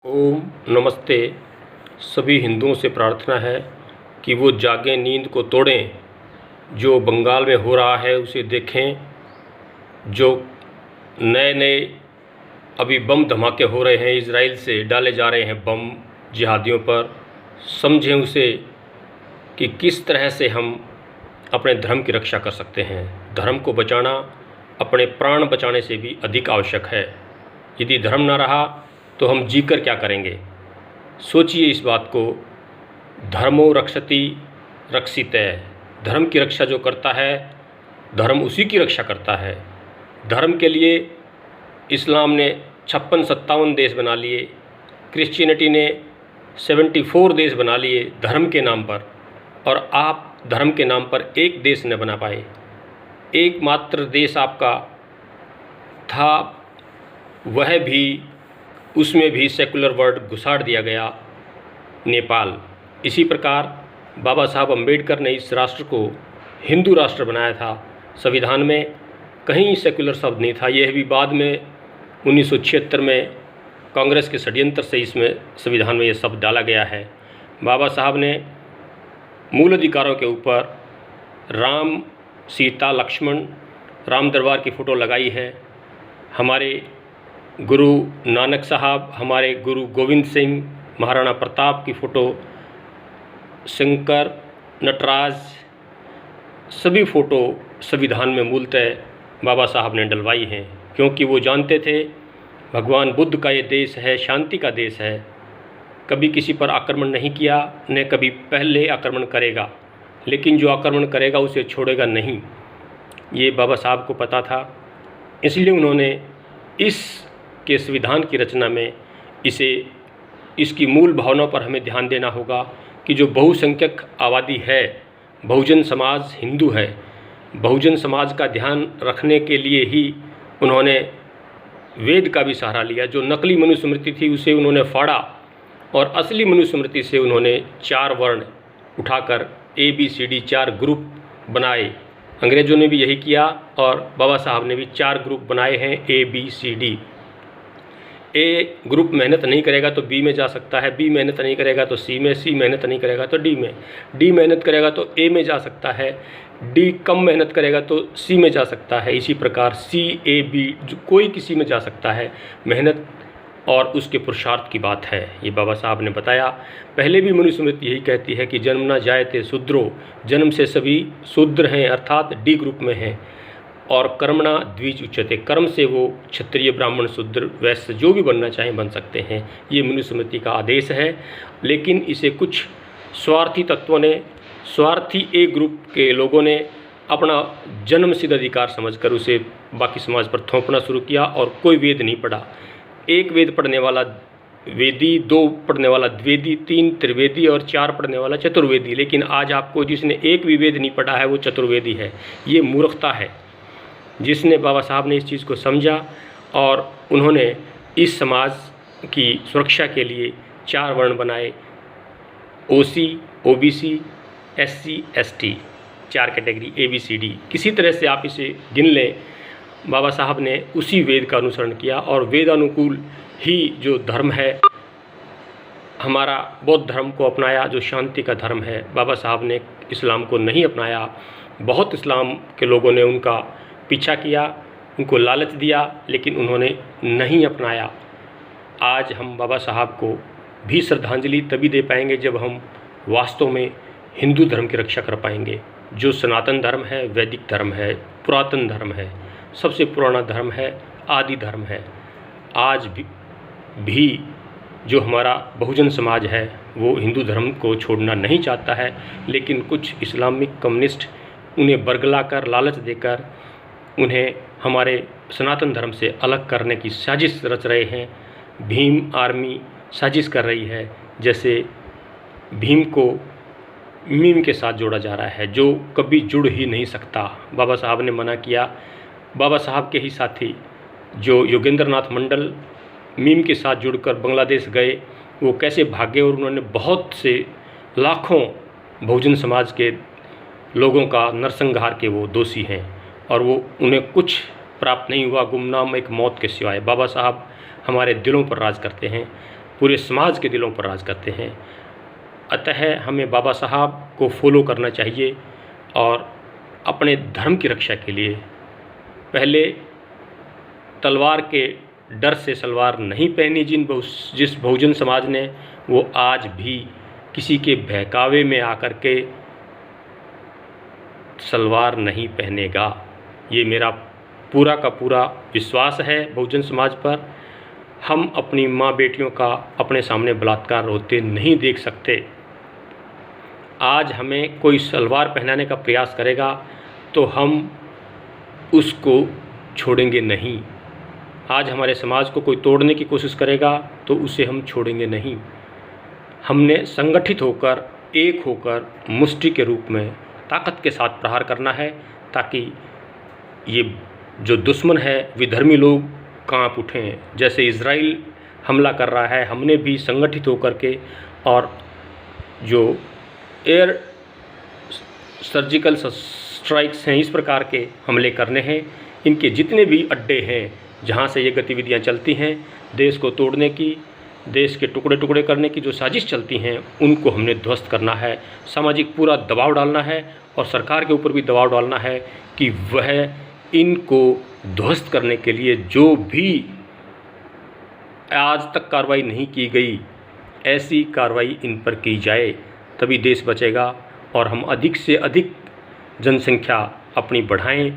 ओम नमस्ते। सभी हिंदुओं से प्रार्थना है कि वो जागें, नींद को तोड़ें। जो बंगाल में हो रहा है उसे देखें। जो नए नए अभी बम धमाके हो रहे हैं, इजराइल से डाले जा रहे हैं बम जिहादियों पर, समझें उसे कि किस तरह से हम अपने धर्म की रक्षा कर सकते हैं। धर्म को बचाना अपने प्राण बचाने से भी अधिक आवश्यक है। यदि धर्म ना रहा तो हम जीकर क्या करेंगे। सोचिए इस बात को। धर्मो रक्षति रक्षितः। धर्म की रक्षा जो करता है, धर्म उसी की रक्षा करता है। धर्म के लिए इस्लाम ने 56-57 देश बना लिए, क्रिश्चियनिटी ने 74 देश बना लिए धर्म के नाम पर, और आप धर्म के नाम पर एक देश न बना पाए। एकमात्र देश आपका था, वह भी, उसमें भी सेकुलर वर्ड घुसाड़ दिया गया, नेपाल। इसी प्रकार बाबा साहब अम्बेडकर ने इस राष्ट्र को हिंदू राष्ट्र बनाया था। संविधान में कहीं सेकुलर शब्द नहीं था। यह भी बाद में 1976 में कांग्रेस के षड्यंत्र से इसमें संविधान में यह शब्द डाला गया है। बाबा साहब ने मूल अधिकारों के ऊपर राम, सीता, लक्ष्मण, राम दरबार की फ़ोटो लगाई है। हमारे गुरु नानक साहब, हमारे गुरु गोविंद सिंह, महाराणा प्रताप की फ़ोटो, शंकर, नटराज, सभी फ़ोटो संविधान में मूलतः बाबा साहब ने डलवाई हैं, क्योंकि वो जानते थे भगवान बुद्ध का ये देश है, शांति का देश है। कभी किसी पर आक्रमण नहीं किया, न कभी पहले आक्रमण करेगा, लेकिन जो आक्रमण करेगा उसे छोड़ेगा नहीं। ये बाबा साहब को पता था। इसलिए उन्होंने इस के संविधान की रचना में इसकी मूल भावनाओं पर हमें ध्यान देना होगा कि जो बहुसंख्यक आबादी है, बहुजन समाज हिंदू है। बहुजन समाज का ध्यान रखने के लिए ही उन्होंने वेद का भी सहारा लिया। जो नकली मनुस्मृति थी उसे उन्होंने फाड़ा और असली मनुस्मृति से उन्होंने 4 वर्ण उठाकर ABCD 4 ग्रुप बनाए। अंग्रेज़ों ने भी यही किया और बाबा साहब ने भी 4 ग्रुप बनाए हैं ABCD। ए ग्रुप मेहनत नहीं करेगा तो बी में जा सकता है, बी मेहनत नहीं करेगा तो सी में, सी मेहनत नहीं करेगा तो डी में, डी मेहनत करेगा तो ए में जा सकता है, डी कम मेहनत करेगा तो सी में जा सकता है। इसी प्रकार CAB कोई किसी में जा सकता है। मेहनत और उसके पुरुषार्थ की बात है, ये बाबा साहब ने बताया। पहले भी मनुस्मृति यही कहती है कि जन्म ना जायते शूद्रो, जन्म से सभी शूद्र हैं, अर्थात डी ग्रुप में हैं। और कर्मणा द्विज उच्यते, कर्म से वो क्षत्रिय, ब्राह्मण, शूद्र, वैश्य जो भी बनना चाहें बन सकते हैं। ये मनुस्मृति का आदेश है। लेकिन इसे कुछ स्वार्थी तत्वों ने, स्वार्थी ए ग्रुप के लोगों ने अपना जन्मसिद्ध अधिकार समझकर उसे बाकी समाज पर थोपना शुरू किया। और कोई वेद नहीं पढ़ा। 1 वेद पढ़ने वाला वेदी, 2 पढ़ने वाला द्विवेदी, 3 त्रिवेदी और 4 पढ़ने वाला चतुर्वेदी। लेकिन आज आपको जिसने एक भी वेद नहीं पढ़ा है वो चतुर्वेदी है। ये मूर्खता है। जिसने बाबा साहब ने इस चीज़ को समझा और उन्होंने इस समाज की सुरक्षा के लिए 4 वर्ण बनाए, OC, OBC, SC, ST, 4 category ABCD। किसी तरह से आप इसे गिन लें। बाबा साहब ने उसी वेद का अनुसरण किया और वेदानुकूल ही जो धर्म है, हमारा बौद्ध धर्म को अपनाया, जो शांति का धर्म है। बाबा साहब ने इस्लाम को नहीं अपनाया। बहुत इस्लाम के लोगों ने उनका पीछा किया, उनको लालच दिया, लेकिन उन्होंने नहीं अपनाया। आज हम बाबा साहब को भी श्रद्धांजलि तभी दे पाएंगे जब हम वास्तव में हिंदू धर्म की रक्षा कर पाएंगे। जो सनातन धर्म है, वैदिक धर्म है, पुरातन धर्म है, सबसे पुराना धर्म है, आदि धर्म है। आज भी जो हमारा बहुजन समाज है वो हिंदू धर्म को छोड़ना नहीं चाहता है, लेकिन कुछ इस्लामिक कम्युनिस्ट उन्हें बरगलाकर, लालच देकर उन्हें हमारे सनातन धर्म से अलग करने की साजिश रच रहे हैं। भीम आर्मी साजिश कर रही है। जैसे भीम को मीम के साथ जोड़ा जा रहा है, जो कभी जुड़ ही नहीं सकता। बाबा साहब ने मना किया। बाबा साहब के ही साथी जो योगेंद्र नाथ मंडल मीम के साथ जुड़कर बांग्लादेश गए, वो कैसे भागे और उन्होंने बहुत से लाखों बहुजन समाज के लोगों का नरसंहार के वो दोषी हैं और वो उन्हें कुछ प्राप्त नहीं हुआ गुमनाम एक मौत के सिवाय। बाबा साहब हमारे दिलों पर राज करते हैं। पूरे समाज के दिलों पर राज करते हैं। अतः हमें बाबा साहब को फॉलो करना चाहिए और अपने धर्म की रक्षा के लिए पहले तलवार के डर से सलवार नहीं पहनी जिस बहुजन समाज ने, वो आज भी किसी के बहकावे में आकर के सलवार नहीं पहनेगा। ये मेरा पूरा का पूरा विश्वास है बहुजन समाज पर। हम अपनी माँ बेटियों का अपने सामने बलात्कार होते नहीं देख सकते। आज हमें कोई सलवार पहनाने का प्रयास करेगा तो हम उसको छोड़ेंगे नहीं। आज हमारे समाज को कोई तोड़ने की कोशिश करेगा तो उसे हम छोड़ेंगे नहीं। हमने संगठित होकर, एक होकर, मुष्टि के रूप में ताकत के साथ प्रहार करना है, ताकि ये जो दुश्मन है विधर्मी लोग कांप उठें। जैसे इजराइल हमला कर रहा है, हमने भी संगठित होकर के और जो एयर सर्जिकल स्ट्राइक्स हैं, इस प्रकार के हमले करने हैं। इनके जितने भी अड्डे हैं जहाँ से ये गतिविधियाँ चलती हैं, देश को तोड़ने की, देश के टुकड़े टुकड़े करने की जो साजिश चलती हैं, उनको हमने ध्वस्त करना है। सामाजिक पूरा दबाव डालना है और सरकार के ऊपर भी दबाव डालना है कि वह इनको ध्वस्त करने के लिए जो भी आज तक कार्रवाई नहीं की गई, ऐसी कार्रवाई इन पर की जाए, तभी देश बचेगा और हम अधिक से अधिक जनसंख्या अपनी बढ़ाएं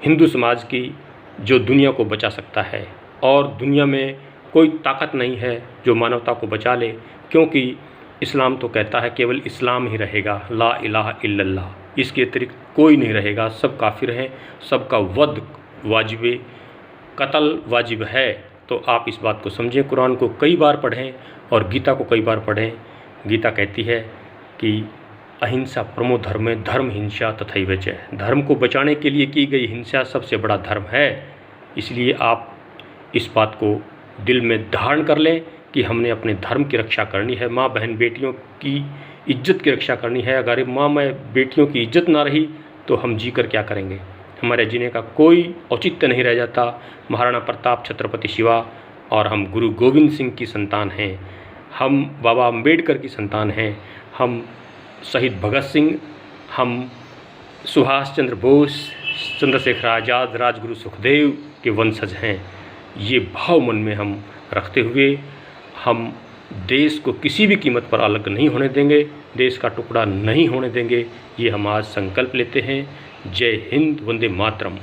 हिंदू समाज की, जो दुनिया को बचा सकता है। और दुनिया में कोई ताकत नहीं है जो मानवता को बचा ले, क्योंकि इस्लाम तो कहता है केवल इस्लाम ही रहेगा, ला इलाहा इल्लल्लाह। इसके अतिरिक्त कोई नहीं रहेगा, सब काफिर हैं, सबका वध वाजिब, कत्ल वाजिब है। तो आप इस बात को समझें, कुरान को कई बार पढ़ें और गीता को कई बार पढ़ें। गीता कहती है कि अहिंसा परमो धर्म, धर्म हिंसा तथैव च। धर्म को बचाने के लिए की गई हिंसा सबसे बड़ा धर्म है। इसलिए आप इस बात को दिल में धारण कर लें कि हमने अपने धर्म की रक्षा करनी है, माँ बहन बेटियों की इज्जत की रक्षा करनी है। अगर माँ बेटियों की इज्जत ना रही तो हम जी कर क्या करेंगे? हमारे जीने का कोई औचित्य नहीं रह जाता। महाराणा प्रताप, छत्रपति शिवा और हम गुरु गोविंद सिंह की संतान हैं, हम बाबा अम्बेडकर की संतान हैं, हम शहीद भगत सिंह, हम सुभाष चंद्र बोस, चंद्रशेखर आज़ाद, राजगुरु सुखदेव के वंशज हैं। ये भाव मन में हम रखते हुए हम देश को किसी भी कीमत पर अलग नहीं होने देंगे, देश का टुकड़ा नहीं होने देंगे। ये हम आज संकल्प लेते हैं। जय हिंद, वंदे मातरम।